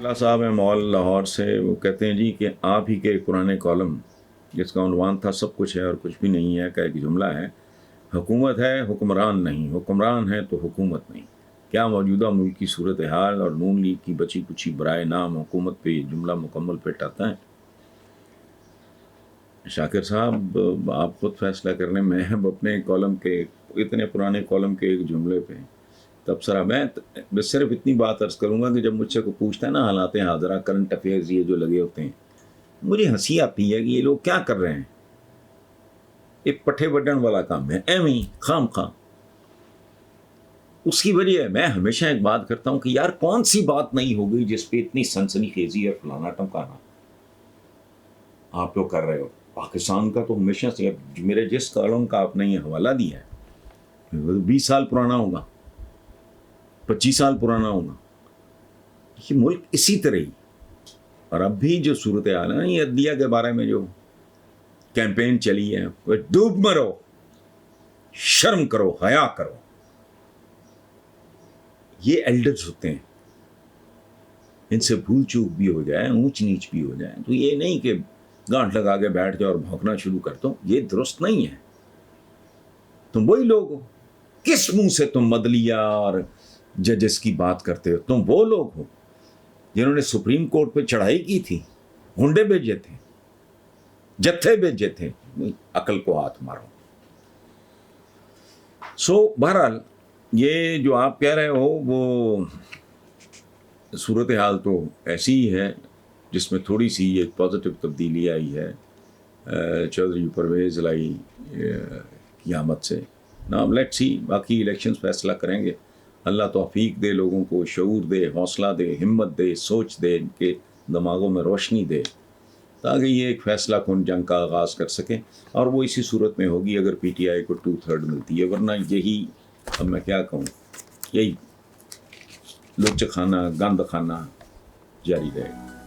اللہ صاحب ہیں مول لاہور سے، وہ کہتے ہیں جی کہ آپ ہی کے ایک پرانے کالم جس کا عنوان تھا سب کچھ ہے اور کچھ بھی نہیں ہے کا ایک جملہ ہے، حکومت ہے حکمران نہیں، حکمران ہے تو حکومت نہیں۔ کیا موجودہ ملک کی صورتحال اور نون لیگ کی بچی کچھی برائے نام حکومت پہ یہ جملہ مکمل فٹ آتا ہے؟ شاکر صاحب آپ خود فیصلہ کر لیں، میں اب اپنے کالم کے اتنے پرانے کالم کے ایک جملے پہ تبصرہ میں صرف اتنی بات عرض کروں گا کہ جب مجھ سے کوئی پوچھتا ہے نا حالات حاضرہ کرنٹ افیئرز یہ جو لگے ہوتے ہیں، مجھے ہنسی آتی ہے کہ یہ لوگ کیا کر رہے ہیں، ایک پٹھے بڈن والا کام ہے ایویں ہی خام خواہ۔ اس کی وجہ ہے میں ہمیشہ ایک بات کرتا ہوں کہ یار کون سی بات نہیں ہو گئی جس پہ اتنی سنسنی خیزی اور فلانا ٹمکانا آپ لوگ کر رہے ہو۔ پاکستان کا تو ہمیشہ سے میرے جس کالم کا آپ نے یہ حوالہ دیا ہے 20 سال پرانا ہوگا، 25 سال پرانا ہوگا، یہ ملک اسی طرح ہی۔ اور اب بھی جو صورتحال ہے نا یہ عدلیہ کے بارے میں جو کیمپین چلی ہے، وہ ڈوب مرو، شرم کرو، حیا کرو۔ یہ ایلڈرز ہوتے ہیں، ان سے بھول چوک بھی ہو جائے، اونچ نیچ بھی ہو جائے، تو یہ نہیں کہ گانٹھ لگا کے بیٹھ جاؤ اور بھونکنا شروع کر دو، یہ درست نہیں ہے۔ تم وہی لوگ ہو، کس منہ سے تم عدلیہ اور ججز کی بات کرتے ہو؟ تم وہ لوگ ہو جنہوں نے سپریم کورٹ پہ چڑھائی کی تھی، ہنڈے بھیجے تھے، جتھے بھیجے تھے، عقل کو ہاتھ مارو۔ بہرحال یہ جو آپ کہہ رہے ہو وہ صورتحال تو ایسی ہی ہے جس میں تھوڑی سی ایک پازیٹیو تبدیلی آئی ہے چودھری پرویز لائی کی آمد سے۔ نام لیٹ سی، باقی الیکشنز فیصلہ کریں گے۔ اللہ توفیق دے، لوگوں کو شعور دے، حوصلہ دے، ہمت دے، سوچ دے، ان کے دماغوں میں روشنی دے تاکہ یہ ایک فیصلہ کن جنگ کا آغاز کر سکیں، اور وہ اسی صورت میں ہوگی اگر پی ٹی آئی کو 2/3 ملتی ہے، ورنہ یہی اب میں کیا کہوں، یہی لچ خانہ گند خانہ جاری رہے گا۔